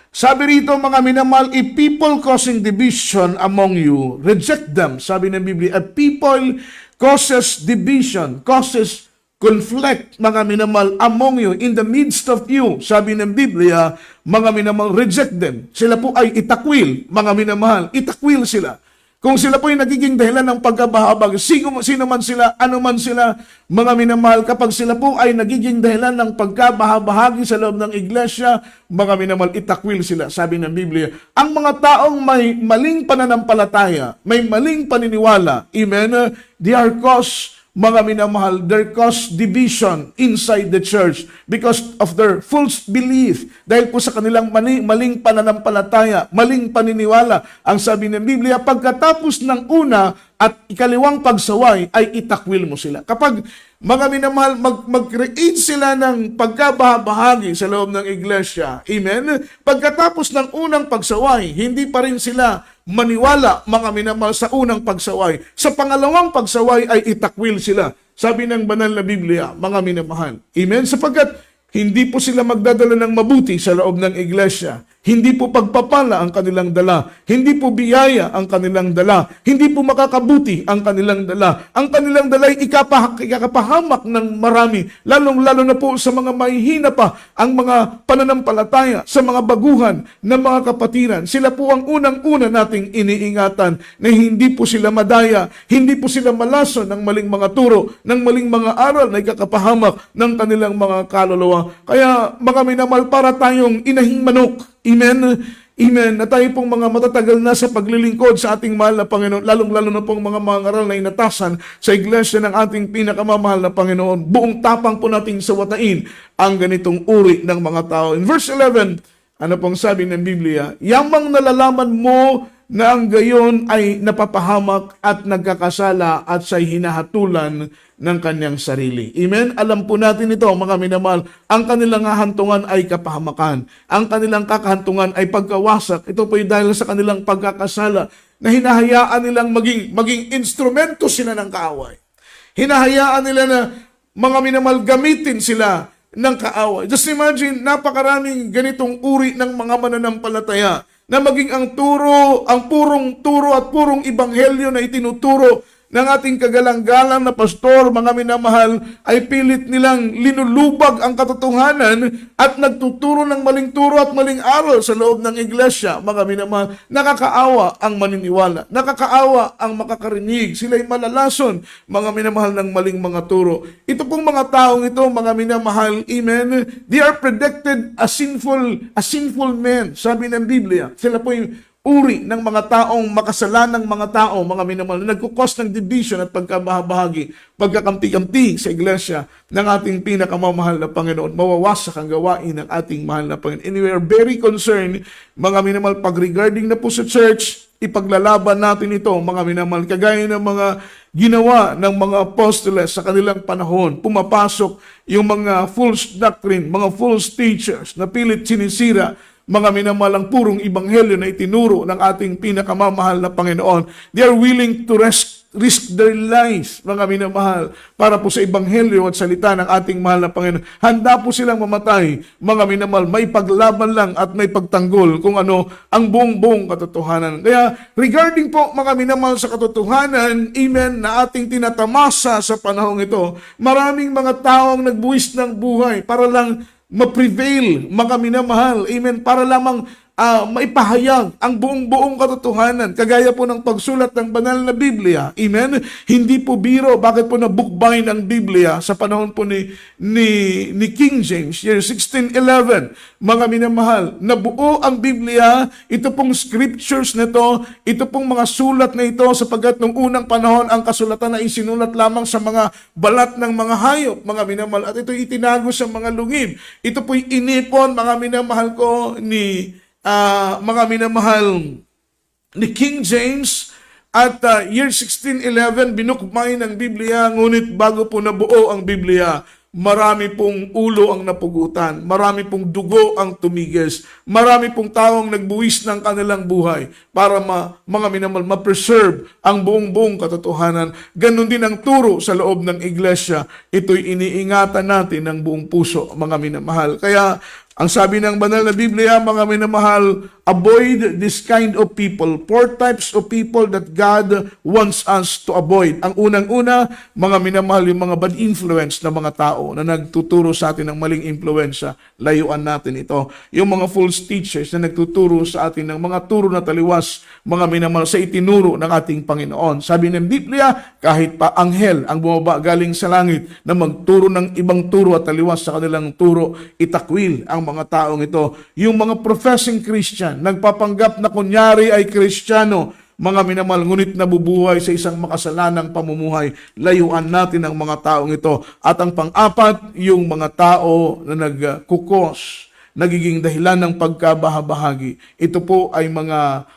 sabi rito, mga minamahal, if people causing division among you, reject them. Sabi ng Biblia, a people causes division, causes conflict, mga minamahal, among you, in the midst of you. Sabi ng Biblia, mga minamahal, reject them. Sila po ay itakwil, mga minamahal, itakwil sila. Kung sila po ay nagiging dahilan ng pagkabahabag, sino man sila, ano man sila, mga minamahal, kapag sila po ay nagiging dahilan ng pagkabahabahagi sa loob ng iglesia, mga minamahal, itakwil sila. Sabi ng Biblia, ang mga taong may maling pananampalataya, may maling paniniwala, amen, they are cause, mga minamahal, there cause division inside the church because of their false belief. Dahil po sa kanilang maling pananampalataya, maling paniniwala. Ang sabi ng Biblia, pagkatapos ng una at ikaliwang pagsaway, ay itakwil mo sila. Kapag, mga minamahal, mag-create sila ng pagkabahagi sa loob ng iglesia, amen? Pagkatapos ng unang pagsaway, hindi pa rin sila maniwala, mga minamahal, sa unang pagsaway. Sa pangalawang pagsaway ay itakwil sila. Sabi ng banal na Biblia, mga minamahal. Amen? Sapagkat hindi po sila magdadala ng mabuti sa loob ng iglesia. Hindi po pagpapala ang kanilang dala. Hindi po biyaya ang kanilang dala. Hindi po makakabuti ang kanilang dala. Ang kanilang dala ay ikakapahamak ng marami, lalong-lalo na po sa mga mahihina pa, ang mga pananampalataya, sa mga baguhan ng mga kapatiran. Sila po ang unang-una nating iniingatan na hindi po sila madaya, hindi po sila malason ng maling mga turo, ng maling mga aral na ikakapahamak ng kanilang mga kaluluwa. Kaya mga minamahal, para tayong inahing manok. Amen? Amen. Na tayo pong mga matatagal na sa paglilingkod sa ating mahal na Panginoon, lalong-lalo na pong mga mangaral na inatasan sa iglesia ng ating pinakamamahal na Panginoon. Buong tapang po nating sawatain ang ganitong uri ng mga tao. In verse 11, ano pong sabi ng Biblia? Yamang nalalaman mo na ang gayon ay napapahamak at nagkakasala at siya'y hinahatulan ng kanyang sarili. Amen? Alam po natin ito, mga minamahal, ang kanilang hahantungan ay kapahamakan. Ang kanilang kakahantungan ay pagkawasak. Ito po dahil sa kanilang pagkakasala na hinahayaan nilang maging instrumento sila ng kaaway. Hinahayaan nila na mga minamahal gamitin sila ng kaaway. Just imagine, napakaraming ganitong uri ng mga mananampalataya na maging ang purong turo at purong ibanghelyo na itinuturo ng ating kagalang-galang na pastor, mga minamahal, ay pilit nilang linulubag ang katotohanan at nagtuturo ng maling turo at maling aral sa loob ng iglesia. Mga minamahal, nakakaawa ang maniniwala, nakakaawa ang makakarinig, sila'y malalason, mga minamahal, ng maling mga turo. Ito pong mga taong ito, mga minamahal, amen, they are predicted as sinful men, sabi ng Biblia. Sila po yung uri ng mga taong makasalanang mga tao, mga minamahal, na nagkukos ng division at pagkabahagi, pagkakampi-kampi sa iglesia ng ating pinakamamahal na Panginoon. Mawawasak ang gawain ng ating mahal na Panginoon. And we are very concerned, mga minamahal, pag regarding na po sa church, ipaglalaban natin ito, mga minamahal, kagaya ng mga ginawa ng mga apostoles sa kanilang panahon. Pumapasok yung mga false doctrine, mga false teachers na pilit sinisira, mga minamalang purong ibanghelyo na itinuro ng ating pinakamamahal na Panginoon. They are willing to risk their lives, mga minamahal, para po sa ibanghelyo at salita ng ating mahal na Panginoon. Handa po silang mamatay, mga minamahal, may paglaban lang at may pagtanggol kung ano ang buong katotohanan. Kaya regarding po, mga minamahal, sa katotohanan, amen, na ating tinatamasa sa panahong ito, maraming mga taong nagbuwis ng buhay para lang ma-prevail, mga minamahal, amen, para lamang maipahayag ang buong katotohanan. Kagaya po ng pagsulat ng banal na Biblia, amen, hindi po biro. Bakit po na-bookbind ang Biblia sa panahon po ni King James, year 1611, mga minamahal, nabuo ang Biblia, ito pong scriptures na ito pong mga sulat na ito, sapagkat nung unang panahon, ang kasulatan na isinulat lamang sa mga balat ng mga hayop, mga minamahal, at ito itinago sa mga lungib. Ito po'y inipon, mga minamahal ko, mga minamahal, ni King James, at year 1611, binukbay ng Biblia, ngunit bago po nabuo ang Biblia, marami pong ulo ang napugutan, marami pong dugo ang tumigis, marami pong taong nagbuwis ng kanilang buhay para mga minamahal, ma-preserve ang buong katotohanan. Ganon din ang turo sa loob ng iglesia. Ito'y iniingatan natin ng buong puso, mga minamahal. Kaya ang sabi ng banal na Biblia, mga minamahal, avoid this kind of people. 4 types of people that God wants us to avoid. Ang unang-una, mga minamahal, yung mga bad influence na mga tao na nagtuturo sa atin ng maling impluensya. Layuan natin ito. Yung mga false teachers na nagtuturo sa atin ng mga turo na taliwas, mga minamahal, sa itinuro ng ating Panginoon. Sabi ng Biblia, kahit pa anghel ang bumaba galing sa langit na magturo ng ibang turo at taliwas sa kanilang turo, itakwil ang mga taong ito. Yung mga professing Christian, nagpapanggap na kunyari ay Kristiyano, mga minamahal, ngunit nabubuhay sa isang makasalanang pamumuhay. Layuan natin ang mga taong ito. At ang pang-apat, yung mga tao na nagkukos, nagiging dahilan ng pagkabahabahagi. Ito po ay mga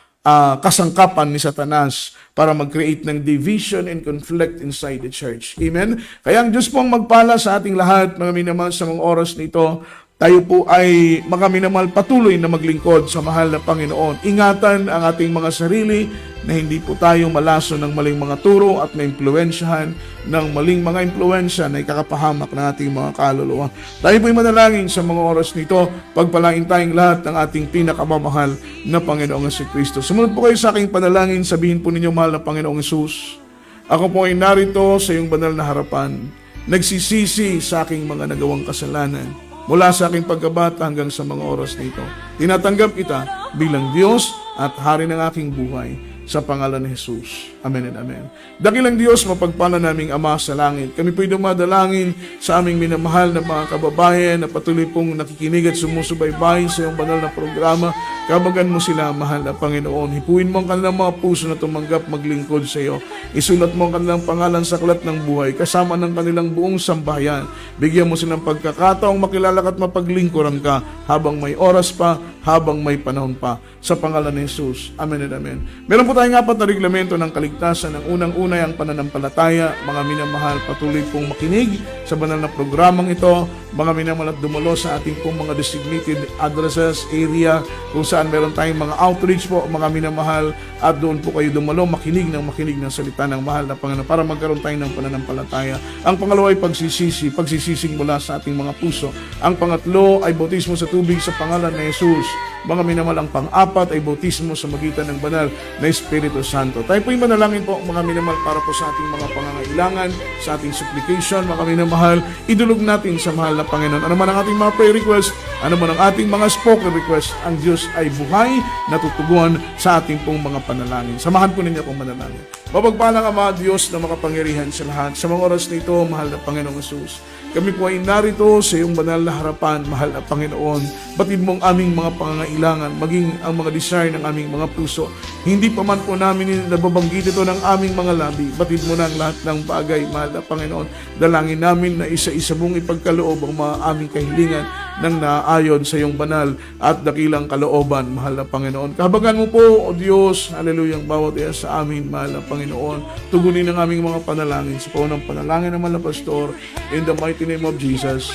kasangkapan ni Satanas para mag-create ng division and conflict inside the church. Amen? Kaya ang Diyos pong magpala sa ating lahat, mga minamahal, sa mga oras nito. tayo po ay makaminamahal patuloy na maglingkod sa mahal na Panginoon. Ingatan ang ating mga sarili na hindi po tayo malaso ng maling mga turo at maimpluwensyahan ng maling mga impluwensya na ikakapahamak ng ating mga kaluluwa. Tayo po'y manalangin sa mga oras nito, pagpalain tayong lahat ng ating pinakamamahal na Panginoong Jesucristo. Sumunod po kayo sa aking panalangin, sabihin po ninyo, mahal na Panginoong Jesus, ako po ay narito sa iyong banal na harapan, nagsisisi sa aking mga nagawang kasalanan, mula sa aking pagkabata hanggang sa mga oras nito. Tinatanggap kita bilang Diyos at Hari ng aking buhay sa pangalan ni Jesus. Amen and amen. Dakilang Diyos, mapagpala naming Ama sa langit. Kami po'y dumadalangin sa aming minamahal na mga kababayan na patuloy pong nakikinig at sumusubaybay sa iyong banal na programa. Kabagan mo sila, mahal na Panginoon. Hipuin mo ang kanilang mga puso na tumanggap maglingkod sa iyo. Isulat mo ang kanilang pangalan sa aklat ng buhay kasama ng kanilang buong sambahayan. Bigyan mo silang pagkakataong makilala at mapaglingkuran ka habang may oras pa, habang may panahon pa. Sa pangalan ni Jesus. Amen and amen. Meron po tayong 4 na reglamento ng kaligtasan. Ang unang-una ay ang pananampalataya. Mga minamahal, patuloy pong makinig sa banal na programang ito. Mga minamahal at dumalo sa ating pong mga designated addresses, area, kung saan meron tayong mga outreach po, mga minamahal, at doon po kayo dumalo, makinig ng salita ng mahal na Panginoon para magkaroon tayo ng pananampalataya. Ang pangalawa ay pagsisising mula sa ating mga puso. Ang pangatlo ay bautismo sa tubig sa pangalan ni Jesus. Mga minamahal, ang pang-apat ay bautismo sa magitan ng banal na Espiritu Santo. Tayo po'y manalangin po, mga minamahal, para po sa ating mga pangangailangan, sa ating supplication, mga minamahal, idulog natin sa mahal na Panginoon. Ano man ang ating mga prayer request, ano man ang ating mga spoken request, ang Diyos ay buhay, natutuguan sa ating pong mga panalangin. Samahan po ninyo pong manalangin. Mapagpalang Ama, Diyos na makapangyarihan sa lahat. Sa mga oras nito, mahal na Panginoong Jesus, kami po ay narito sa iyong banal na harapan, mahal na Panginoon. Batid mong aming mga pangangailangan, maging ang mga desire ng aming mga puso. Hindi pa man po namin nababanggit ito ng aming mga labi. Batid mo na ang lahat ng bagay, mahal na Panginoon. Dalangin namin na isa-isa mong ipagkaloob ang mga aming kahilingan ng naayon sa iyong banal at dakilang kalooban, mahal na Panginoon. Kahabagan mo po, O Diyos, hallelujah, bawat iya sa amin, mahal na Panginoon. Tugunin ang aming mga panalangin sa paunang panalangin ng mahal na Pastor, in the mighty name of Jesus.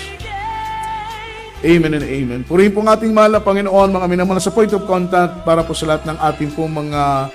Amen and amen. Purihin po ang ating mahal na Panginoon, mga minamahal sa point of contact para po sa lahat ng ating po mga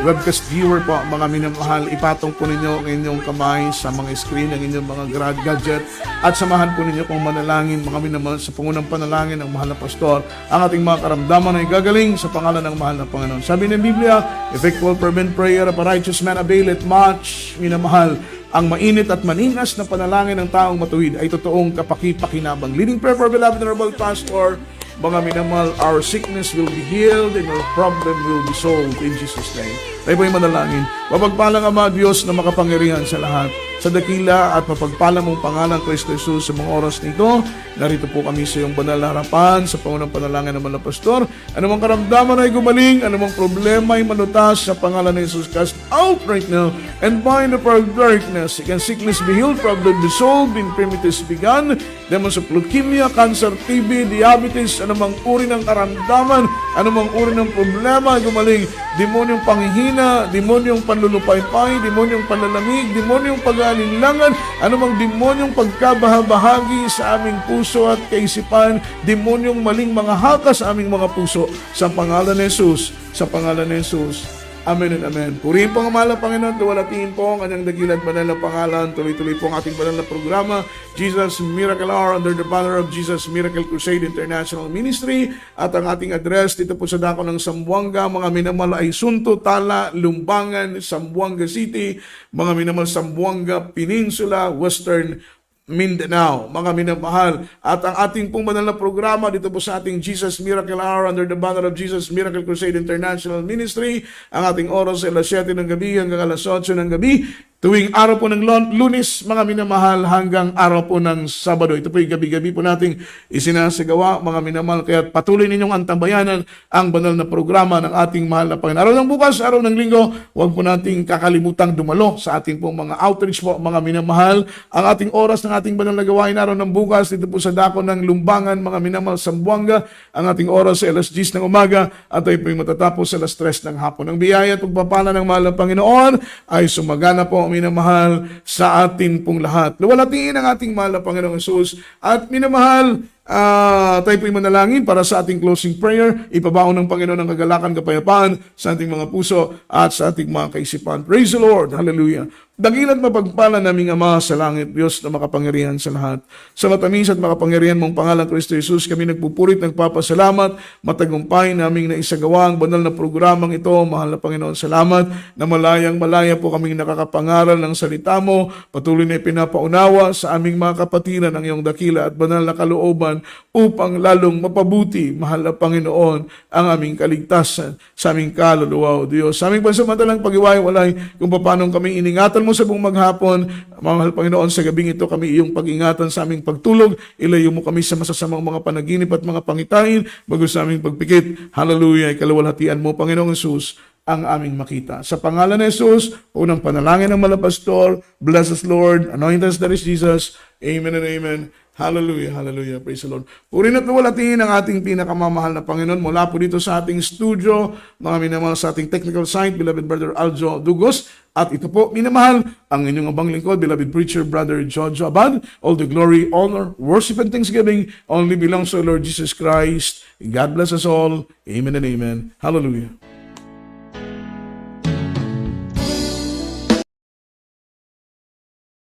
webcast viewer po, mga minamahal, ipatong po ninyo ang inyong kamay sa mga screen ng inyong mga gadget at samahan po ninyo kung manalangin, mga minamahal, sa pangunang panalangin ng mahal na Pastor, ang ating mga karamdaman ay gagaling sa pangalan ng mahal na Panginoon. Sabi ng Biblia, effectual fervent prayer of a righteous man availeth much. Minamahal, ang mainit at maningas na panalangin ng taong matuwid ay totoong kapaki-pakinabang. Leading prayer for beloved Honorable Pastor, mga minamahal, our sickness will be healed and our problem will be solved in Jesus' name. Tayo po'y manalangin. Mapagpalang Ama, Diyos na makapangyarihan sa lahat, sa dakila at mapagpalang mong pangalan Kristo Jesus sa mga oras nito. Narito po kami sa iyong banal na harapan, sa pangunang panalangin ng mga pastor. Anumang karamdaman ay gumaling, anumang problema ay malutas sa pangalan ni Jesus. Cast out right now and bind the power of darkness. Can sickness be healed, problem be solved, infirmities begun, demons of leukemia, cancer, TB, diabetes, anumang uri ng karamdaman, anumang uri ng problema ay gumaling. Demonyong panghihina, demonyong panlulupaypay, demonyong panlalamig, demonyong pag-aalinlangan, anumang demonyong pagkabahabahagi sa aming puso at kaisipan, demonyong maling mga haka sa aming mga puso, sa pangalan ni Jesus, sa pangalan ni Jesus. Amen and amen. Purihin po ang mahal na Panginoon, tuwalatiin po ang kanyang dakilan banal na pangalan, tuloy-tuloy po ang ating banal na programa, Jesus Miracle Hour, under the banner of Jesus Miracle Crusade International Ministry, at ang ating address dito po sa dako ng Zamboanga, mga minamahal ay Sunto, Tala, Lumbangan, Zamboanga City, mga minamahal Zamboanga Peninsula, Western Mindanao, mga minamahal. At ang ating pong banal na programa dito po sa ating Jesus Miracle Hour under the banner of Jesus Miracle Crusade International Ministry, ang ating oras ay alas 7 ng gabi hanggang alas 8 ng gabi, tuwing araw po ng Lunes, mga minamahal, hanggang araw po ng Sabado. Ito po yung gabi-gabi po nating isinasagawa, mga minamahal. Kaya patuloy ninyong antabayanan ang banal na programa ng ating mahal na Panginoon. Araw ng bukas, araw ng linggo, huwag po nating kakalimutang dumalo sa ating pong mga outreach po, mga minamahal. Ang ating oras ng ating banal na gawain araw ng bukas, dito po sa dako ng Lumbangan, mga minamahal, Zamboanga, ang ating oras ay alas 10 ng umaga at ay po yung matatapos sa alas 3 ng hapon. Ang biyaya at pagpapala ng mahal na Panginoon ay sumagana po, minamahal, sa atin pong lahat. Luwalatiin ang ating mahal na Panginoong Jesus at minamahal, tayo po'y manalangin para sa ating closing prayer. Ipabaon ng Panginoon ang kagalakan, kapayapaan sa ating mga puso at sa ating mga kaisipan. Praise the Lord. Hallelujah. Dakila't mapagpala naming Ama sa langit, Diyos na makapangyarihan sa lahat. Sa matamis at makapangyarihan mong pangalan, Kristo Jesus, kami nagpupurit, nagpapasalamat, matagumpay naming naisagawa ang banal na programang ito. Mahal na Panginoon, salamat na malayang malaya po kaming nakakapangaral ng salita mo. Patuloy na ipinapaunawa sa aming mga kapatiran ang iyong dakila at banal na kalooban upang lalong mapabuti, mahal na Panginoon, ang aming kaligtasan sa aming kaluluwa, O Diyos. Sa aming pansamantalang pag-iwalay kung paano kami iningatan mo sa buong maghapon, mahal Panginoon, sa gabing ito kami iyong pag-ingatan sa aming pagtulog, ilayo mo kami sa masasamang mga panaginip at mga pangitain, bago sa aming pagpikit. Hallelujah, ikaluwalhatian mo, Panginoong Jesus, ang aming makita. Sa pangalan ni Jesus, unang panalangin ng Malapastor, bless us Lord, anoint us, that is Jesus. Amen and amen. Hallelujah, hallelujah, praise the Lord. Purihin at luwalhatiin ang ating pinakamamahal na Panginoon mula po dito sa ating studio, mga minamahal sa ating technical side, beloved Brother Aljo Dugos, at ito po, minamahal, ang inyong abang lingkod, beloved preacher, Brother Jojo Abad. All the glory, honor, worship, and thanksgiving only belongs to Lord Jesus Christ. God bless us all. Amen and amen. Hallelujah.